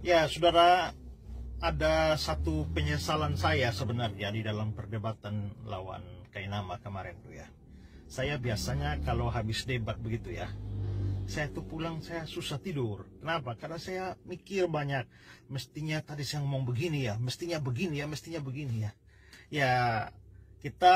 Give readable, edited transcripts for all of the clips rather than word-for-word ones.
Ya, saudara, ada satu penyesalan saya sebenarnya di dalam perdebatan lawan Kainama kemarin tuh ya. Saya biasanya kalau habis debat begitu ya, saya tuh pulang saya susah tidur. Kenapa? Karena saya mikir banyak. Mestinya tadi saya ngomong begini ya, mestinya begini ya, mestinya begini ya. Ya, kita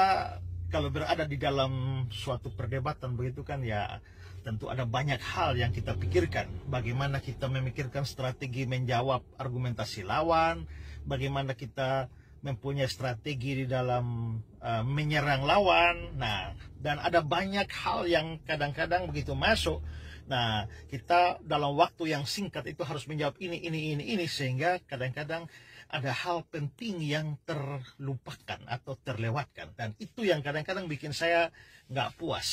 kalau berada di dalam suatu perdebatan begitu kan ya, tentu ada banyak hal yang kita pikirkan. Bagaimana kita memikirkan strategi menjawab argumentasi lawan, bagaimana kita mempunyai strategi di dalam menyerang lawan. Nah, dan ada banyak hal yang kadang-kadang begitu masuk. Nah, kita dalam waktu yang singkat itu harus menjawab ini, sehingga kadang-kadang ada hal penting yang terlupakan atau terlewatkan. Dan itu yang kadang-kadang bikin saya nggak puas.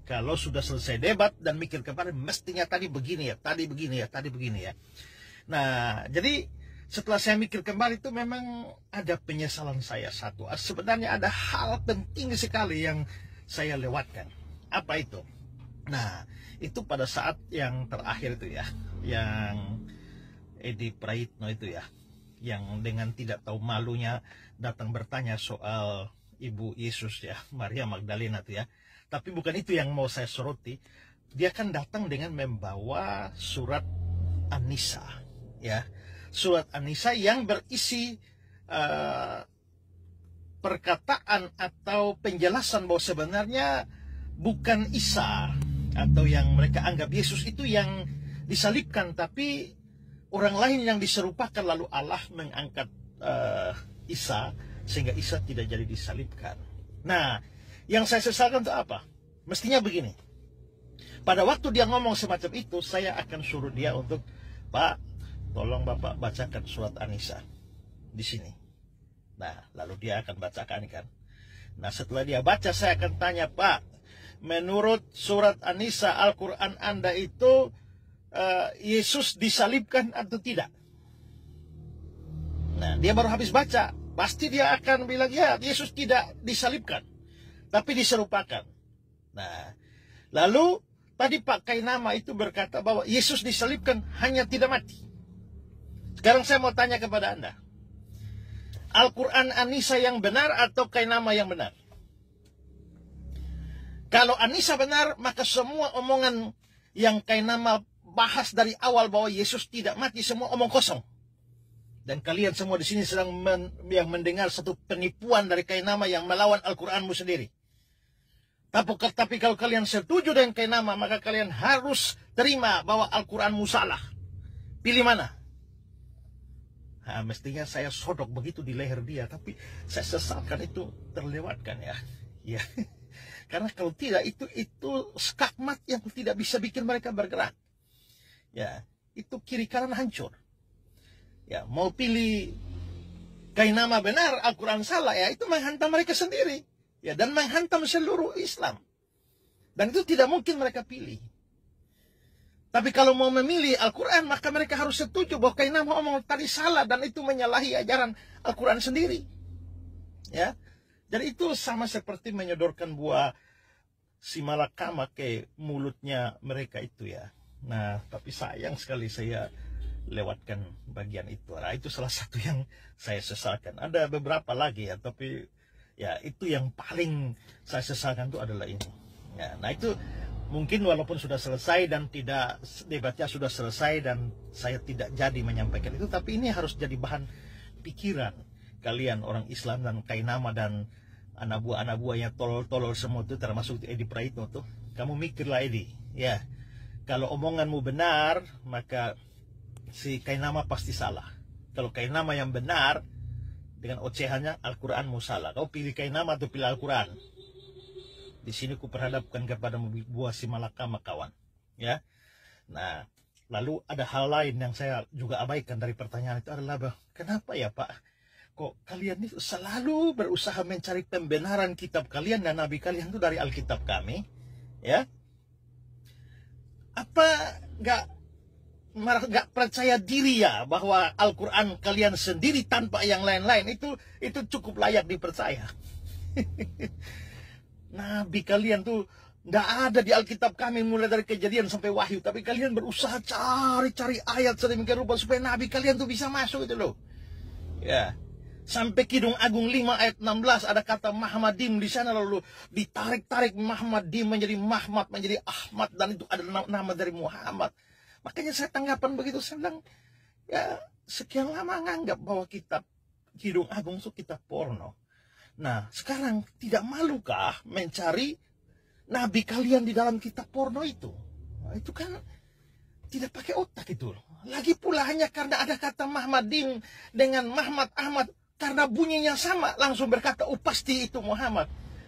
Kalau sudah selesai debat dan mikir kemarin, mestinya tadi begini ya, tadi begini ya, tadi begini ya. Nah, jadi setelah saya mikir kembali itu memang ada penyesalan saya satu. Sebenarnya ada hal penting sekali yang saya lewatkan. Apa itu? Nah, itu pada saat yang terakhir itu ya, yang Edi Praitno itu ya, yang dengan tidak tahu malunya datang bertanya soal Ibu Yesus ya, Maria Magdalena itu ya. Tapi bukan itu yang mau saya soroti. Dia kan datang dengan membawa surat An-Nisa ya. Surat An-Nisa yang berisi perkataan atau penjelasan bahwa sebenarnya bukan Isa atau yang mereka anggap Yesus itu yang disalibkan, tapi orang lain yang diserupakan, lalu Allah mengangkat Isa sehingga Isa tidak jadi disalibkan. Nah, yang saya sesalkan itu apa? Mestinya begini. Pada waktu dia ngomong semacam itu, saya akan suruh dia untuk, Pak, tolong Bapak bacakan surat An-Nisa di sini. Nah, lalu dia akan bacakan kan. Nah, setelah dia baca, saya akan tanya, Pak, menurut surat An-Nisa Al-Quran Anda itu Yesus disalibkan atau tidak? Nah, dia baru habis baca. Pasti dia akan bilang, ya, Yesus tidak disalibkan, tapi diserupakan. Nah, lalu tadi Pak Kainama itu berkata bahwa Yesus disalibkan hanya tidak mati. Sekarang saya mau tanya kepada Anda, Al-Quran An-Nisa yang benar atau Kainama yang benar? Kalau An-Nisa benar, maka semua omongan yang Kainama bahas dari awal bahwa Yesus tidak mati, semua omong kosong. Dan kalian semua di sini sedang yang mendengar satu penipuan dari Kainama yang melawan Al-Quranmu sendiri. Tapi kalau kalian setuju dengan Kainama, maka kalian harus terima bahwa Al-Quranmu salah. Pilih mana? Nah, mestinya saya sodok begitu di leher dia, tapi saya sesalkan itu terlewatkan ya. Ya. Karena kalau tidak, itu skakmat yang tidak bisa bikin mereka bergerak. Ya, itu kiri kanan hancur. Ya, mau pilih Kainama benar, Al-Quran salah, ya itu menghantam mereka sendiri. Ya, dan menghantam seluruh Islam. Dan itu tidak mungkin mereka pilih. Tapi kalau mau memilih Al-Quran, maka mereka harus setuju bahwa Kainama omong tadi salah dan itu menyalahi ajaran Al-Quran sendiri. Ya. Dan itu sama seperti menyodorkan buah simalakama ke mulutnya mereka itu ya. Nah, tapi sayang sekali saya lewatkan bagian itu. Nah, itu salah satu yang saya sesalkan. Ada beberapa lagi ya, tapi ya itu yang paling saya sesalkan itu adalah ini. Ya, nah itu mungkin walaupun sudah selesai dan tidak debatnya sudah selesai dan saya tidak jadi menyampaikan itu, tapi ini harus jadi bahan pikiran kalian orang Islam dan Kainama dan anak buahnya tolol-tolol semua itu, termasuk Edi Praitno tuh. Kamu mikirlah Edi, ya. Kalau omonganmu benar, maka si Kainama pasti salah. Kalau Kainama yang benar, dengan ocehannya Al-Quranmu salah. Kau pilih Kainama atau pilih Al-Quran? Di sini ku perhadapkan kepada buah simalakama kawan. Ya. Nah, lalu ada hal lain yang saya juga abaikan dari pertanyaan itu adalah, kenapa ya Pak? Kok kalian ini selalu berusaha mencari pembenaran kitab kalian dan nabi kalian itu dari Alkitab kami? Ya. Apa nggak percaya diri ya bahwa Al-Quran kalian sendiri tanpa yang lain-lain itu cukup layak dipercaya? Nabi kalian tuh Nggak ada di Alkitab kami mulai dari Kejadian sampai Wahyu. Tapi kalian berusaha cari ayat sedemikian rupa supaya nabi kalian tuh bisa masuk itu loh. Ya. Sampai Kidung Agung 5 ayat 16 ada kata Mahmadim di sana, lalu ditarik-tarik Mahmadim menjadi Mahmad, menjadi Ahmad, dan itu ada nama dari Muhammad. Makanya saya tanggapan begitu, saya bilang, ya sekian lama nganggap bahwa kitab Kidung Agung itu kitab porno. Nah, sekarang tidak malukah mencari nabi kalian di dalam kitab porno itu? Nah, itu kan tidak pakai otak itu. Lagi pula hanya karena ada kata Mahmadim dengan Mahmad Ahmad, karena bunyinya sama langsung berkata, oh pasti itu Muhammad.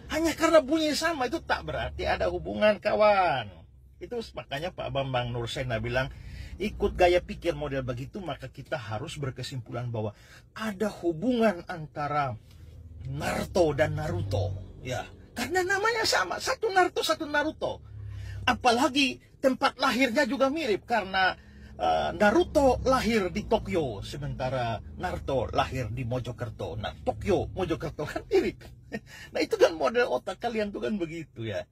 Hanya karena bunyi sama itu tak berarti ada hubungan, kawan. Itu makanya Pak Bambang Nursena bilang, ikut gaya pikir model begitu maka kita harus berkesimpulan bahwa ada hubungan antara Naruto dan Naruto. Ya, karena namanya sama, satu Naruto, satu Naruto. Apalagi tempat lahirnya juga mirip, karena Naruto lahir di Tokyo, sementara Naruto lahir di Mojokerto. Nah, Tokyo, Mojokerto kan mirip. Nah, itu kan model otak kalian tuh kan begitu ya.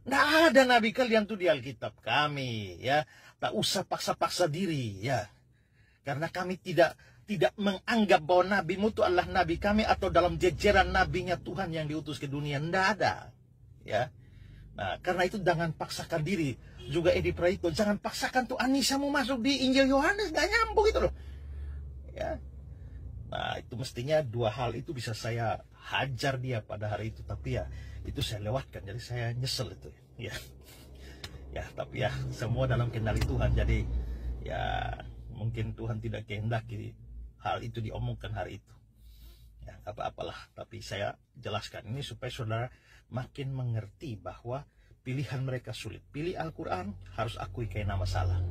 Nah, ada nabi kalian tuh di Alkitab kami ya. Tak usah paksa-paksa diri ya. Karena kami tidak menganggap bahwa nabimu itu adalah nabi kami atau dalam jajaran nabinya Tuhan yang diutus ke dunia. Tidak ada. Ya. Nah, karena itu jangan paksakan diri. Juga Edi Praitno, jangan paksakan tuh Anissa mau masuk di Injil Yohanes, gak nyambung gitu loh. Ya. Nah, itu mestinya dua hal itu bisa saya hajar dia pada hari itu, tapi ya itu saya lewatkan, jadi saya nyesel itu. Ya. Ya, tapi ya semua dalam kendali Tuhan. Jadi ya mungkin Tuhan tidak kehendaki hal itu diomongkan hari itu. Ya, apa-apalah, tapi saya jelaskan ini supaya saudara makin mengerti bahwa pilihan mereka sulit. Pilih Al-Quran, harus akui kayak nama salah.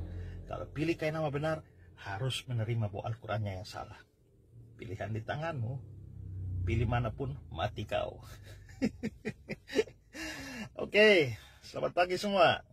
Kalau pilih kayak nama benar, harus menerima bahwa Al-Qurannya yang salah. Pilihan di tanganmu, pilih manapun, mati kau. Oke, selamat pagi semua.